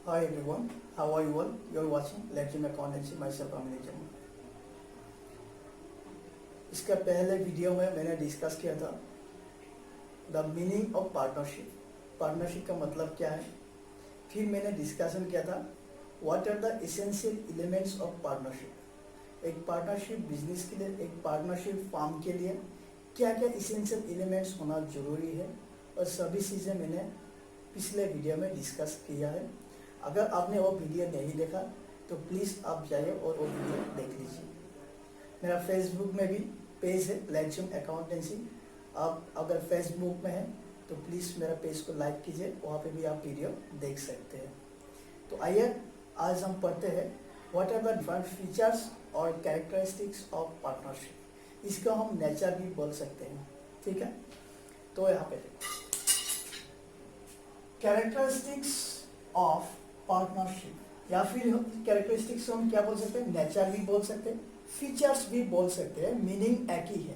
Hi everyone, how are you all? You're watching Legend Accountancy, myself Amini Jammu. इसका पहले video में मैंने discuss किया था the meaning of partnership. Partnership का मतलब क्या है। फिर मैंने डिस्कशन किया था what are the essential elements of partnership. एक पार्टनरशिप बिजनेस के लिए, एक पार्टनरशिप फार्म के लिए क्या क्या एसेंशियल एलिमेंट्स होना जरूरी है, और सभी चीज़ें मैंने पिछले वीडियो में डिस्कस किया है। अगर आपने वो वीडियो नहीं देखा तो प्लीज़ आप जाइए और वो वीडियो देख लीजिए। मेरा फेसबुक में भी पेज है लेजेंड अकाउंटेंसी। आप अगर फेसबुक में हैं तो प्लीज़ मेरा पेज को लाइक कीजिए, वहाँ पे भी आप वीडियो देख सकते हैं। तो आइए आज हम पढ़ते हैं what are the different features और कैरेक्टरिस्टिक्स ऑफ पार्टनरशिप। इसका हम नेचर भी बोल सकते हैं, ठीक है। तो यहाँ पे कैरेक्टरिस्टिक्स ऑफ पार्टनरशिप, या फिर कैरेक्टरिस्टिक्स हम क्या बोल सकते हैं, नेचर भी बोल सकते हैं, फीचर्स भी बोल सकते हैं, मीनिंग एक ही है।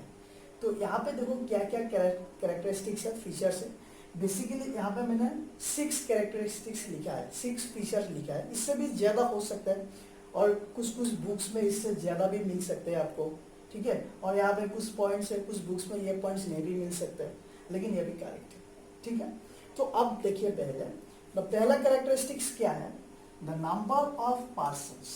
तो यहाँ पे देखो क्या क्या कैरेक्टरिस्टिक्स है, फीचर्स है। बेसिकली यहाँ पे मैंने 6 कैरेक्टरिस्टिक्स लिखा है, 6 फीचर्स लिखा है। इससे भी ज़्यादा हो सकता है, और कुछ कुछ बुक्स में इससे ज़्यादा भी मिल सकते हैं आपको, ठीक है। और यहाँ पे कुछ पॉइंट्स है, कुछ बुक्स में ये पॉइंट्स नहीं भी मिल सकते हैं, लेकिन ये भी करेक्ट है, ठीक है। तो अब देखिए पहला कैरेक्टरिस्टिक्स क्या है, the number of persons.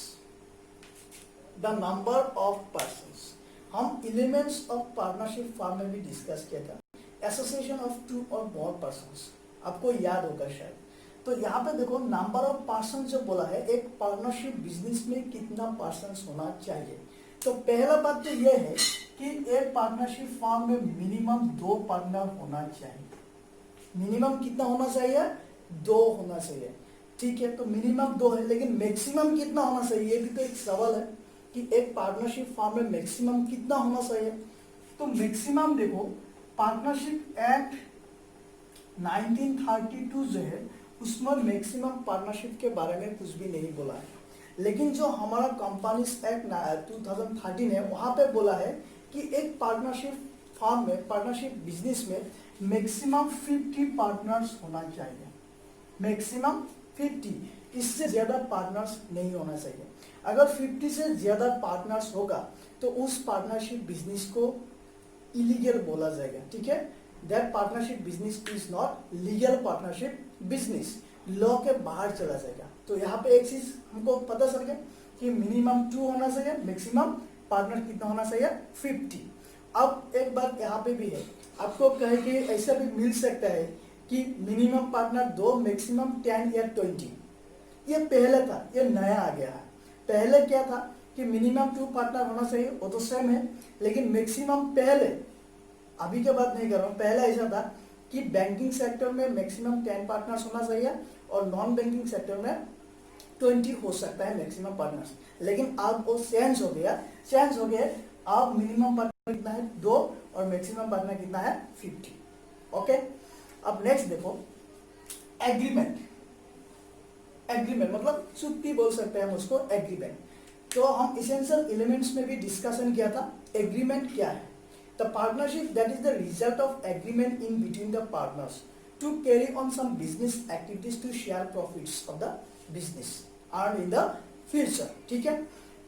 The number of persons हम एलिमेंट्स ऑफ पार्टनरशिप फॉर्म में भी डिस्कस किया था, एसोसिएशन ऑफ 2 और मोर पर्सन्स, आपको याद होगा शायद। तो यहाँ पे देखो नंबर ऑफ पर्सन जो बोला है, एक पार्टनरशिप बिजनेस में कितना पर्सन्स होना चाहिए। तो पहला बात तो यह है कि एक पार्टनरशिप फॉर्म में मिनिमम 2 पार्टनर होना चाहिए। मिनिमम कितना होना चाहिए, 2 होना चाहिए, ठीक है। तो मिनिमम 2 है, लेकिन मैक्सिमम कितना होना चाहिए, ये भी तो एक सवाल है कि एक पार्टनरशिप फॉर्म में मैक्सिमम कितना होना चाहिए। तो मैक्सिमम देखो पार्टनरशिप एक्ट 1932 जो है उसमें मैक्सिमम पार्टनरशिप के बारे में कुछ भी नहीं बोला है, लेकिन जो हमारा कंपनीज एक्ट 2013 है वहां पे बोला है कि एक पार्टनरशिप फॉर्म में, पार्टनरशिप बिजनेस में मैक्सिमम 50 पार्टनर्स होना चाहिए। मैक्सिमम 50, इससे ज्यादा पार्टनर्स नहीं होना चाहिए। अगर 50 से ज्यादा पार्टनर्स होगा तो उस पार्टनरशिप बिजनेस को इलीगल बोला जाएगा, ठीक है। That partnership business is not legal partnership business, law के बाहर चला जाएगा। तो यहाँ पे एक चीज हमको पता चल गया कि मिनिमम 2 होना चाहिए, मैक्सिमम पार्टनर कितना होना चाहिए, 50। अब एक बात यहाँ पे भी है, आपको कहे कि ऐसा भी मिल सकता है कि मिनिमम पार्टनर 2, मैक्सिमम 10 या 20। ये पहले था, ये नया आ गया है। पहले क्या था कि मिनिमम 2 पार्टनर होना चाहिए, वो तो सेम है, लेकिन मैक्सिमम पहले, अभी के बात नहीं कर रहा हूँ, पहले ऐसा था कि बैंकिंग सेक्टर में मैक्सिमम 10 पार्टनर्स होना चाहिए और नॉन बैंकिंग सेक्टर में 20 हो सकता है मैक्सिमम पार्टनर्स। लेकिन अब वो चेंज हो गया। अब मिनिमम पार्टनर कितना है, 2, और मैक्सिमम पार्टनर कितना है, 50। ओके। अब नेक्स्ट देखो एग्रीमेंट मतलब चुक्ति बोल सकते हैं हम उसको, एग्रीमेंट। तो हम एसेंशियल एलिमेंट्स में भी डिस्कशन किया था। एग्रीमेंट क्या है, the partnership that is the result of agreement in between the partners to carry on some business activities to share profits of the business earn in the future, ठीक है।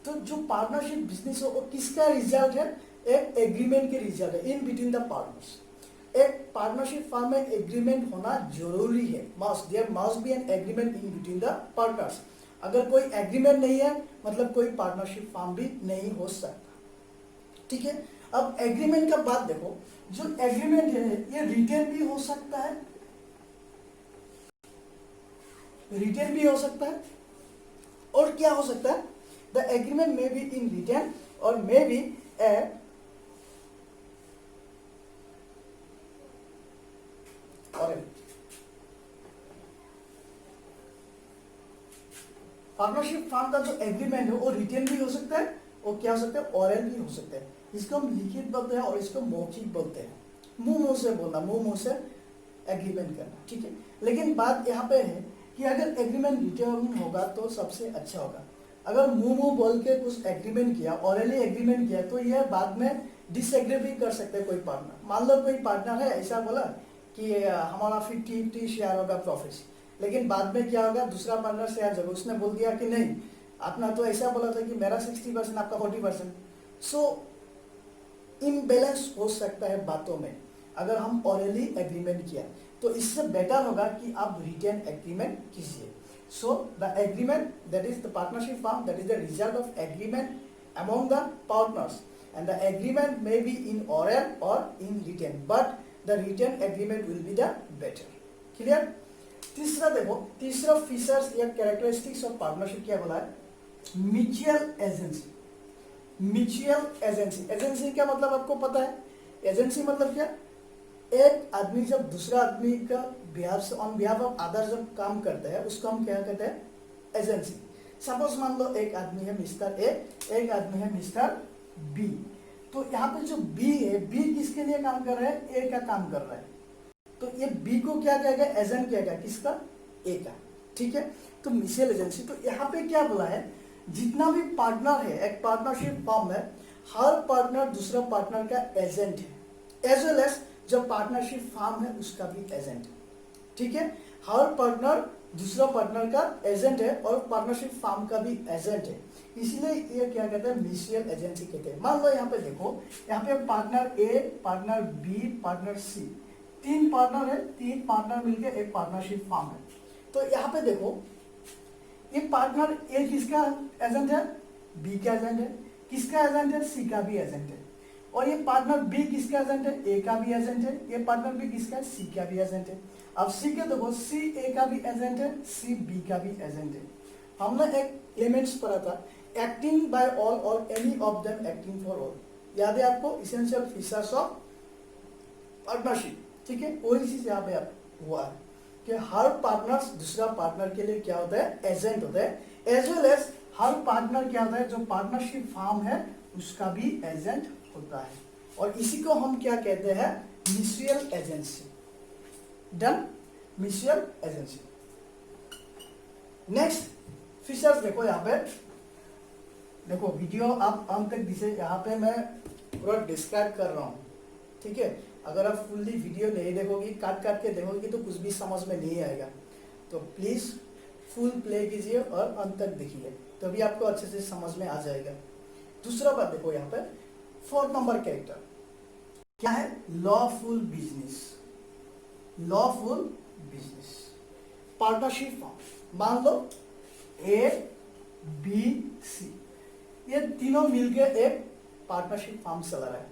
तो जो पार्टनरशिप बिजनेस है वो किसका result है, एक agreement के रिजल्ट है इन बिटवीन द पार्टनर्स। एक पार्टनरशिप फॉर्म में एग्रीमेंट होना जरूरी है, there must be an agreement in between the partners. अगर कोई एग्रीमेंट नहीं है मतलब कोई पार्टनरशिप फॉर्म भी नहीं हो सकता, ठीक है। अब एग्रीमेंट का बात देखो, जो एग्रीमेंट है ये रिटेन भी हो सकता है, और क्या हो सकता है, the agreement may be in written और may be a partnership form का जो एग्रीमेंट है वो रिटेन भी हो सकता है और क्या हो सकता है, ऑरल भी हो सकता है। इसको हम लिखित बोलते हैं और इसको मौखिक बोलते हैं। मुंह से बोलना, मुंह से एग्रीमेंट करना, ठीक है। लेकिन बात यहाँ पे है कि अगर एग्रीमेंट रिटेन होगा तो सबसे अच्छा होगा। अगर मुंह बोल के कुछ एग्रीमेंट किया, ऑरली एग्रीमेंट किया, तो यह बाद में डिसएग्री भी कर सकते हैं कोई पार्टनर। मान लो कोई पार्टनर है ऐसा बोला कि हमारा 50-50 शेयर होगा प्रॉफिट्स, लेकिन बाद में क्या होगा, दूसरा पार्टनर से आ जाएगा, उसने बोल दिया कि नहीं, आपने तो ऐसा बोला था कि मेरा 60% आपका 40%। सो इम्बैलेंस हो सकता है बातों में अगर हम ऑरली एग्रीमेंट किया, तो इससे बेटर होगा कि आप रिटेन एग्रीमेंट कीजिए। So the agreement that is the partnership form, that is the result of agreement among the partners, and the agreement may be in oral or in written, but the written agreement will be the better. Clear? तीसरा देखो, तीसरा features या characteristics of partnership क्या बोला है, mutual agency. Mutual agency, agency क्या मतलब आपको पता है, एजेंसी मतलब क्या, एक आदमी जब दूसरा आदमी का behalf on behalf of other जब काम करता है उसको हम क्या कहते हैं, एजेंसी। सपोज मान लो एक आदमी है मिस्टर ए, एक आदमी है मिस्टर बी, तो यहाँ पे जो बी है, बी किसके लिए काम कर रहा है, ए का काम कर रहा है, तो ये बी को क्या कहेगा, एजेंट कहेगा, किसका, ए का। ठीक है, तो म्यूचुअल एजेंसी, तो यहाँ पे क्या बोला है, जितना भी पार्टनर है एक पार्टनरशिप फॉर्म में, हर पार्टनर दूसरा पार्टनर का एजेंट है, एज वेल एज जो पार्टनरशिप फॉर्म है उसका भी एजेंट है। ठीक है, हर पार्टनर दूसरा पार्टनर का एजेंट है और पार्टनरशिप फॉर्म का भी एजेंट है, इसलिए ये क्या कहते हैं, म्यूचुअल एजेंसी कहते हैं। मान लो यहाँ पे देखो, यहाँ पे पार्टनर ए, पार्टनर बी, पार्टनर सी, तीन पार्टनर है, तीन पार्टनर मिलकर एक पार्टनरशिप फॉर्म है। तो यहाँ पे देखो, ये पार्टनर ए किसका एजेंट है, बी का एजेंट है, किसका एजेंट है, सी का भी एजेंट है, और ये पार्टनर बी किसका एजेंट है, ए का भी एजेंट है, ये पार्टनर बी किसका है, सी का भी एजेंट है। अब सी के देखो, सी ए का भी एजेंट है, सी बी का भी एजेंट है। हमने एक एलिमेंट्स पढ़ा था, एक्टिंग बाय ऑल और any of them acting for all, याद है आपको, इसेंशियल फीचर्स ऑफ पार्टनरशिप। ठीक है, वही चीज यहाँ पे आप हुआ है कि हर पार्टनर दूसरा पार्टनर के लिए क्या होता है, एजेंट होता है, एज वेल एज हर पार्टनर क्या होता है, जो पार्टनरशिप फॉर्म है उसका भी एजेंट होता है, और इसी को हम क्या कहते हैं, mutual agency. Done, mutual agency. Next features देखो, यहाँ पे देखो, वीडियो आप अंत तक दिखे, यहाँ पे मैं पूरा डिस्क्राइब कर रहा हूँ। ठीक है, अगर आप फुल्ली वीडियो नहीं देखोगे, काट काट के देखोगे तो कुछ भी समझ में नहीं आएगा, तो प्लीज फुल प्ले कीजिए और अंत तक देखिए, तभी आपको अच्छे से समझ में आ जाएगा। दूसरा बात देखो, यहाँ पे 4 नंबर कैरेक्टर क्या है, lawful business. Lawful business, partnership form, मान लो ए बी सी, ये तीनों मिलकर एक पार्टनरशिप फॉर्म चला रहा है,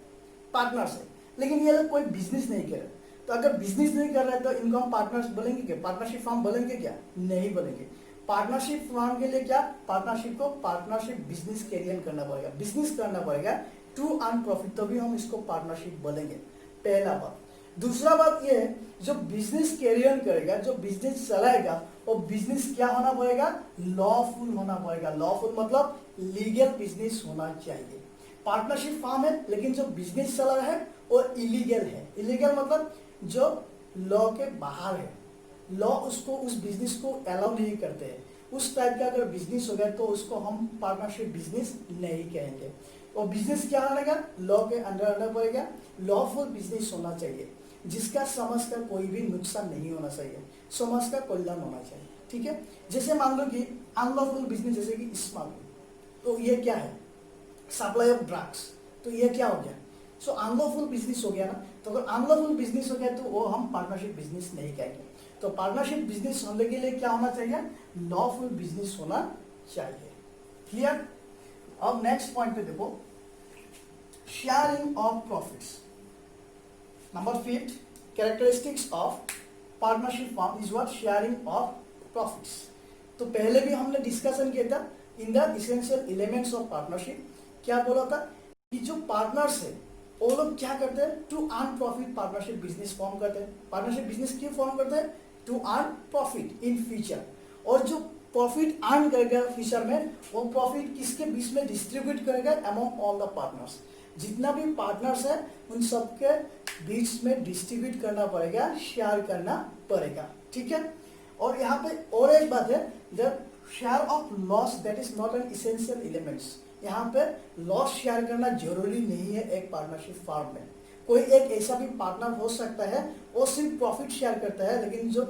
पार्टनर्स है, लेकिन ये लोग कोई बिजनेस नहीं कर रहे। तो अगर बिजनेस नहीं कर रहे तो इनको हम पार्टनर्स बोलेंगे क्या, पार्टनरशिप फॉर्म बोलेंगे क्या, नहीं बोलेंगे। पार्टनरशिप फॉर्म के लिए क्या, पार्टनरशिप को पार्टनरशिप बिजनेस कैरियर करना पड़ेगा, बिजनेस करना पड़ेगा टू अर्न प्रॉफिट, तभी हम इसको पार्टनरशिप बोलेंगे, पहला बात। दूसरा बात ये है, जो बिजनेस कैरियर करेगा, जो बिजनेस चलाएगा, वो बिजनेस क्या होना पड़ेगा, लॉफुल होना पड़ेगा। लॉफुल मतलब लीगल बिजनेस होना चाहिए। पार्टनरशिप फॉर्म है लेकिन जो बिजनेस चला रहा है वो इलीगल है। इलीगल मतलब जो लॉ के बाहर है, लॉ उसको उस बिजनेस को अलाउ नहीं करते हैं, उस टाइप का अगर बिजनेस हो गया तो उसको हम पार्टनरशिप बिजनेस नहीं कहेंगे। और बिजनेस क्या रहेगा, लॉ के अंडर आना पड़ेगा, लॉफुल बिजनेस होना चाहिए, जिसका समाज का कोई भी नुकसान नहीं होना चाहिए, समाज का कल्याण होना चाहिए। ठीक है, जैसे मान लो कि अनलॉफुल बिजनेस, जैसे कि स्मगलिंग, तो ये क्या है, सप्लाई ऑफ ड्रग्स, तो ये क्या हो गया, सो अनलॉफुल बिजनेस हो गया ना। तो अगर अनलॉफुल बिजनेस हो गया तो वो हम पार्टनरशिप बिजनेस नहीं कहेंगे। तो पार्टनरशिप बिजनेस होने के लिए क्या होना चाहिए, लॉफुल बिजनेस होना चाहिए। क्लियर। अब नेक्स्ट पॉइंट पे देखो, sharing of profits. Number 5, characteristics of partnership form is what, sharing of profits. तो पहले भी हमने डिस्कशन किया था in the essential elements of partnership. क्या बोला था कि जो पार्टनर्स है वो लोग क्या करते हैं, to earn profit partnership business form करते हैं। पार्टनरशिप बिजनेस क्यों फॉर्म करते हैं, to earn profit in future. और जो प्रॉफिट अर्न करेगा फ्यूचर में, वो प्रॉफिट किसके बीच में डिस्ट्रीब्यूट करेगा, अमॉन्ग ऑल द पार्टनर्स। जितना भी पार्टनर्स है उन सबके बीच में डिस्ट्रीब्यूट करना पड़ेगा, शेयर करना पड़ेगा। ठीक है। और यहाँ पे और एक बात है, the share of loss that is not an essential elements. यहाँ पे लॉस शेयर करना जरूरी नहीं है एक पार्टनरशिप फॉर्म में। कोई एक ऐसा भी पार्टनर हो सकता है वो सिर्फ प्रॉफिट शेयर करता है, लेकिन जो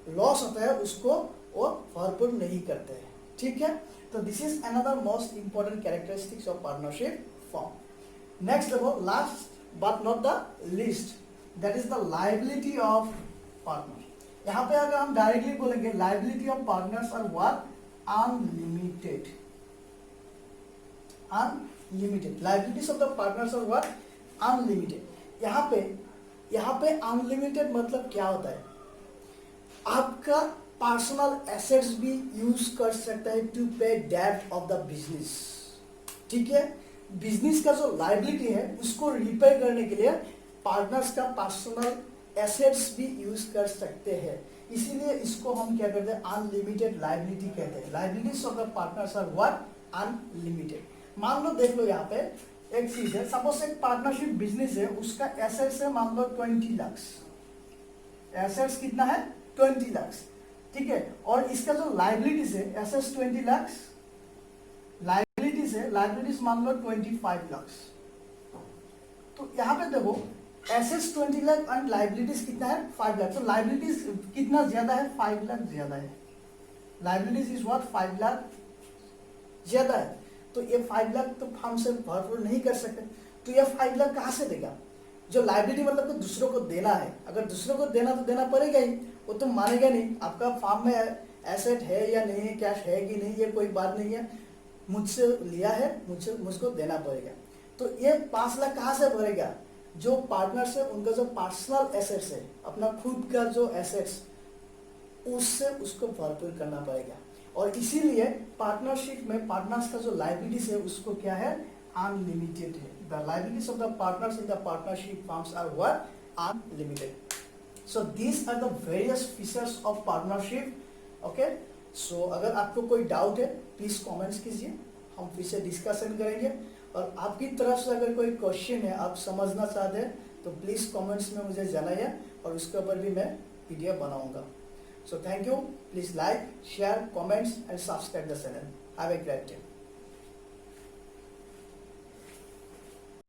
लॉस होता है उसको वो भरपूर नहीं करते हैं, ठीक है। तो this is another most important characteristics of partnership form. Next देखो, last but not the least, that is the liability of partner. यहाँ पे अगर हम डायरेक्टली बोलेंगे liability of partners are what, unlimited. Unlimited liabilities of the partners are what, unlimited. यहाँ पे unlimited मतलब क्या होता है, आपका पर्सनल एसेट्स भी यूज कर सकता है टू पे डेट ऑफ द बिजनेस, ठीक है। बिजनेस का जो लायबिलिटी है उसको रिपेयर करने के लिए पार्टनर्स का पर्सनल एसेट्स भी यूज कर सकते हैं, इसीलिए इसको हम क्या कहते हैं, अनलिमिटेड लायबिलिटी कहते हैं। Liabilities of the partners are what, unlimited. मान लो, देख लो यहाँ पे एक चीज है, सपोज एक पार्टनरशिप बिजनेस है, उसका एसेट्स है मान लो 20 लाख, एसेट्स कितना है 20 लाख, ठीक है। और इसका जो लायबिलिटीज है, एसेट्स 20 लाख, लायबिलिटीज है, लायबिलिटीज मान लो 25 लाख। तो यहाँ पे देखो एसेट्स 20 लाख एंड लायबिलिटीज कितना है 5 लाख, तो लायबिलिटीज कितना ज्यादा है, 5 लाख ज्यादा है। लायबिलिटीज इज व्हाट, 5 लाख ज्यादा है। तो ये 5 लाख तो हम से भरपूर नहीं कर सकते, तो ये 5 लाख कहाँ से देगा। जो लायबिलिटी मतलब तो दूसरों को देना है, अगर दूसरों को देना तो देना पड़ेगा ही, वो तो मानेगा नहीं आपका फार्म में एसेट है या नहीं है, कैश है कि नहीं, ये कोई बात नहीं है, मुझसे लिया है, मुझको देना पड़ेगा। तो ये 5 लाख कहाँ से भरेगा, जो पार्टनर्स है उनका जो पर्सनल एसेट्स है, अपना खुद का जो एसेट्स, उससे उसको भरपूर करना पड़ेगा। और इसीलिए पार्टनरशिप में पार्टनर्स का जो लायबिलिटीज है उसको क्या है, अनलिमिटेड है। The liabilities of the partners in the partnership firms are what, unlimited. So these are the various features of partnership, okay. So अगर आपको कोई डाउट है प्लीज कमेंट्स कीजिए, हम फिर से डिस्कशन करेंगे। और आपकी तरफ से अगर कोई क्वेश्चन है, आप समझना चाहते हैं, तो प्लीज कमेंट्स में मुझे जनाइए और उसके ऊपर भी मैं वीडियो बनाऊंगा। So thank you. Please like, share, comments and subscribe the channel. Have a great day.